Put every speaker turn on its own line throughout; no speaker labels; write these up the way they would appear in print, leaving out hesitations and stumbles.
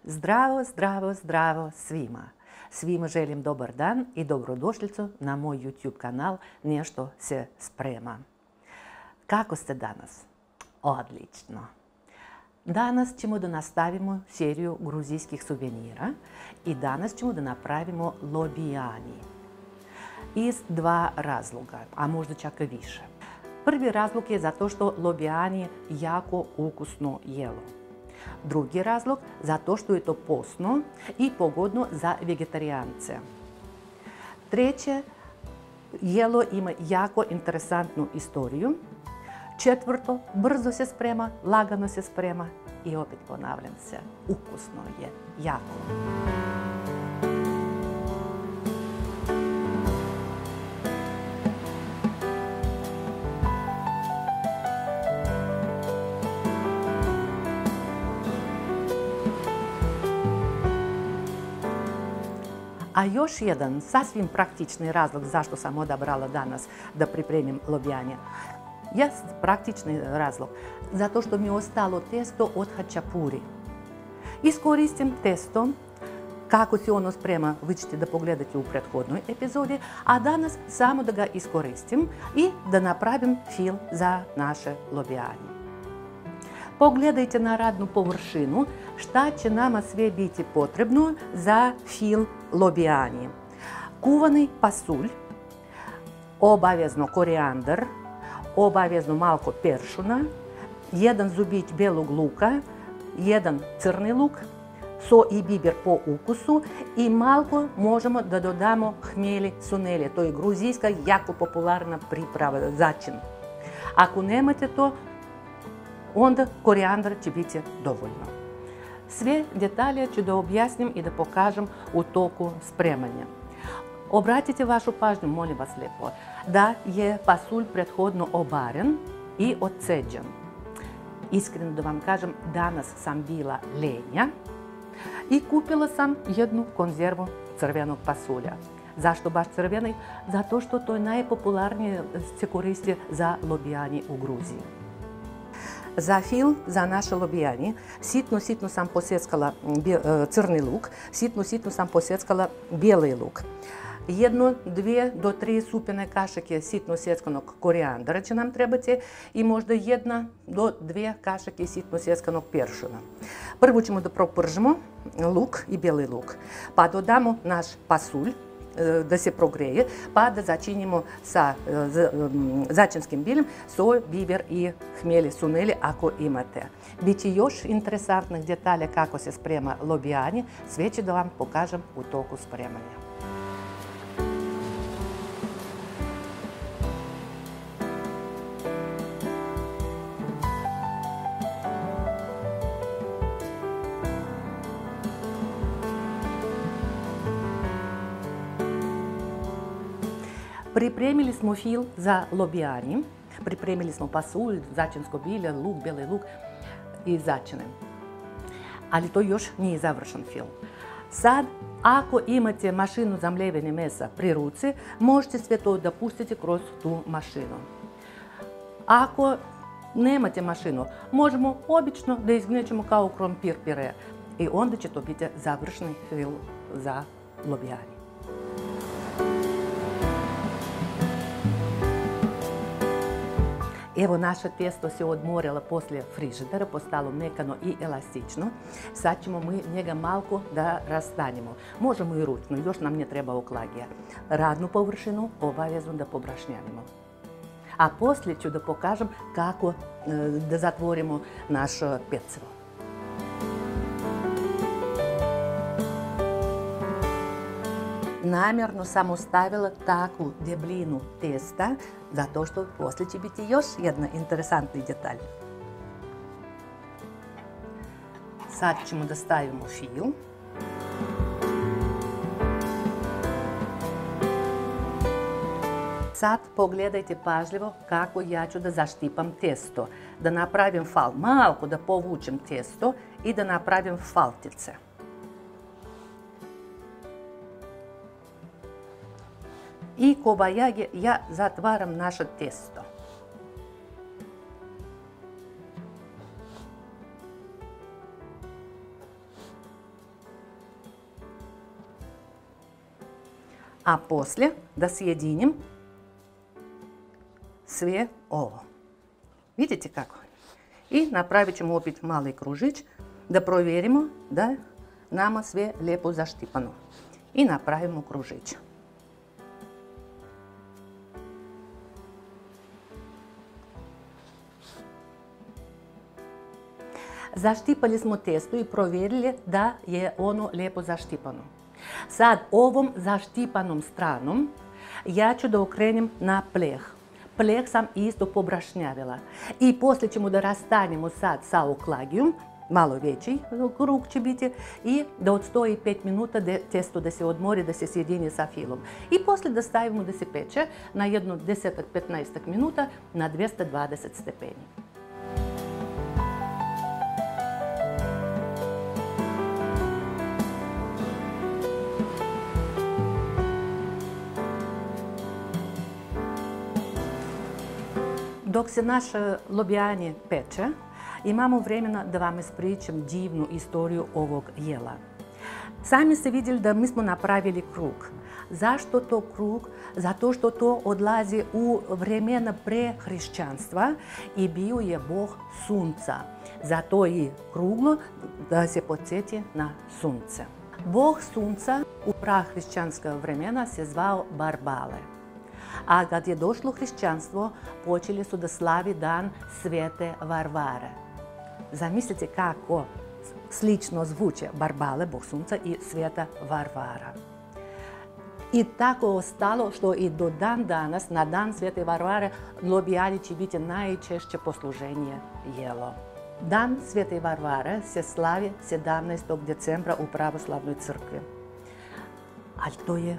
Zdravo, zdravo, zdravo svima. Svima želim dobar dan i dobrodošlicu na moj YouTube kanal Nešto se sprema. Kako ste danas? Odlično. Danas ćemo da nastavimo seriju gruzijskih suvenira i danas ćemo da napravimo lobijani. Iz dva razloga, a možda čak i više. Prvi razlog je zato što lobijani je jako ukusno jelo. Drugi razlog zato što je to postno i pogodno za vegetarijance. Treće, jelo ima jako interesantnu istoriju. Četvrto, brzo se sprema, lagano se sprema i opet ponavljam se, ukusno je jako. A još jedan sasvim praktični razlog zašto sam odabrala danas da pripremim lobijanje. Jest praktični razlog, zato što mi je ostalo testo od hačapuri. Iskoristim testo, kako se ono sprema, vi ćete da pogledate u prethodnoj epizodi, a danas samo da ga iskoristim i da napravim fil za naše lobijanje. Pogledajte na radnu površinu šta će nama sve biti potrebno za fil lobijanje. Kuvani pasulj, obavezno korijandar, obavezno malko peršuna, jedan zubić belog luka, jedan crni luk, so i biber po ukusu i malko možemo da dodamo hmeli suneli. To je gruzijska jako popularna priprava, začin. Ako nemate to, onda korijandar će biti dovoljno. Sve detalje ću da objasnim i da pokažem u toku spremanja. Obratite vašu pažnju, molim vas lijepo, da je pasulj prethodno obaren i odceđen. Iskreno da vam kažem, danas sam bila lenja i kupila sam jednu konzervu crvenog pasulja. Zašto baš crveni? Zato što to je najpopularnije se koristi za lobijanje u Gruziji. Za fil, za naše lobijanje, sitno sam posjeckala crni luk, sitno sam posjeckala bijeli luk. 1, 2 do 3 supine kašike sitno sjeckanog korijandara će nam trebati i možda 1 do 2 kašike sitno sjeckanog peršuna. Prvo ćemo da propržimo luk i bijeli luk, pa dodamo naš pasulj da se progreje, pa da začinimo sa začinskim biljem, soj, biber i hmeli suneli ako imate. Biće još interesantnih detalja kako se sprema lobijanje, sve ću da vam pokažem u toku spremanja. Pripremili smo fil za lobijanje, pripremili smo pasulj, začinsko bilje, luk, bijeli luk i začine. Ali to još nije završen fil. Sad, ako imate mašinu za mljevenje mesa pri ruci, možete sve to da pustite kroz tu mašinu. Ako nemate mašinu, možemo obično da izgnećemo kao krompir pire i onda će to biti završni fil za lobijanje. Evo, naše testo se odmorilo poslije frižidera, postalo mekano i elastično. Sad ćemo mi njega malko da rastanjimo. Možemo i ručno, još nam ne treba oklagija. Radnu površinu obavezno da pobrašnjavimo. A poslije ću da pokažem kako da zatvorimo naš pecivo. Namjerno sam ostavila takvu debljinu testa, zato što poslije će biti još jedna interesantni detalj. Sad ćemo da stavimo fil. Sad pogledajte pažljivo kako ja ću da zaštipam testo. Da napravim fal, malko da povučem testo i da napravim faltice. I kobajage ja zatvaram naše testo. A poslije da sjedinjem sve ovo. Vidite kako? I napravit ćemo opet mali kružić da provjerimo da je nama sve lijepo zaštipano. I napravimo kružić. Zaštipali smo testo i provjerili da je ono lijepo zaštipano. Sad ovom zaštipanom stranom ja ću da okrenem na pleh. Pleh sam isto pobrašnjavila. I poslije ćemo da rastanemo sad sa oklagijom, malo veći krug će biti, i da odstoji 5 minuta testo da se odmori, da se sjedini sa filom. I poslije da stavimo da se peče na jedno 10-15 minuta na 220 stepeni. Dok se naše lobijanje peče, imamo vremena da vam ispričam divnu istoriju ovog jela. Sami ste vidjeli da mi smo napravili krug. Zašto to krug? Zato što to odlazi u vremena pre hrišćanstva i bio je Bog sunca. Zato i kruglo da se podsjeti na sunce. Bog sunca u prahrišćanska vremena se zvao Barbale. A kad je došlo hrišćanstvo, počeli su da slavi dan Svete Varvare. Zamislite kako slično zvuče Barbale, Bog sunca, i Sveta Varvara. I tako ostalo što i do dan danas, na dan Svete Varvare, lobijani će biti najčešće posluženje jelo. Dan Svete Varvare se slavi 17. decembra u pravoslavnoj crkvi. Ali to je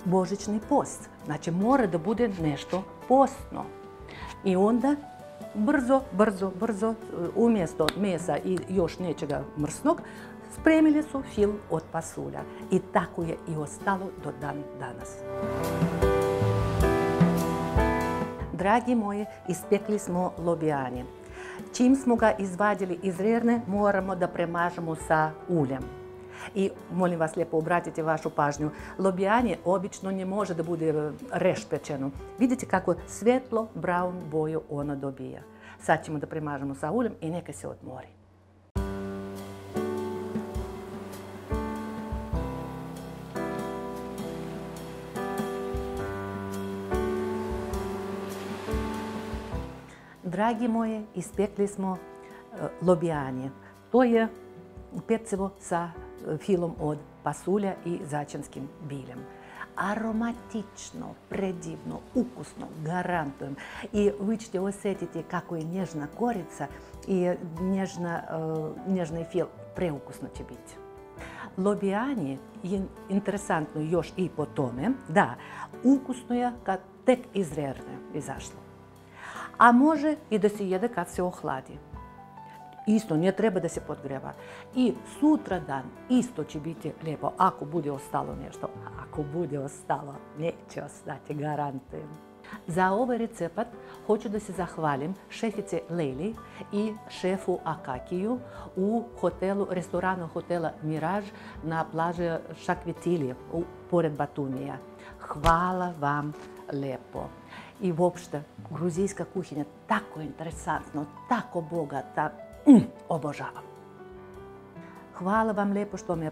božićni post. Znači mora da bude nešto postno. I onda brzo, umjesto mesa i još nečega mrsnog, spremili su fil od pasulja. I tako je i ostalo do dan danas. Dragi moji, ispekli smo lobijanje. Čim smo ga izvadili iz rerne, moramo da premažemo sa uljem. I molim vas lijepo obratite vašu pažnju. Lobijanje obično ne može da bude rešpečeno. Vidite kako svetlo brown boju ono dobija. Sad ćemo da premažemo sa uljem i neka se odmori. Dragi moji, ispekli smo lobijanje. To je pecivo sa filom od pasulja i začanskim biljem. Aromatično, predivno, ukusno, garantujem. I vi ćete osjetiti kako je nježna korica i nježni fil, preukusno će biti. Lobijanje je interesantno još i po tome da ukusno je kad tek iz rerne izašlo. A može i da se jede kad se ohladi. Isto, ne treba da se podgreva. I sutra dan isto će biti lijepo, ako bude ostalo nešto. Ako bude ostalo, neće ostati, garantujem. Za ovaj recept hoću da se zahvalim šefice Lejli i šefu Akakiju u restoranu hotela Mirage na plaži Šakvetili, pored Batumija. Hvala vam lijepo. I uopšte, gruzijska kuhinja tako interesantno, tako bogata, obožavam. Hvala vam lijepo što me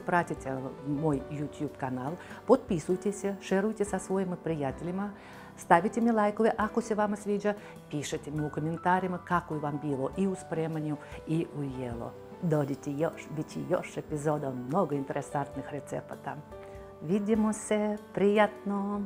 pratite moj YouTube kanal, potpisujte se, šerujte sa svojim prijateljima, stavite mi lajkove ako se vama sviđa, pišite mi u komentarima kako je vam bilo i u spremanju i u jelo. Dođite još, bit će još epizoda mnogo interesantnih recepata. Vidimo se, prijatno!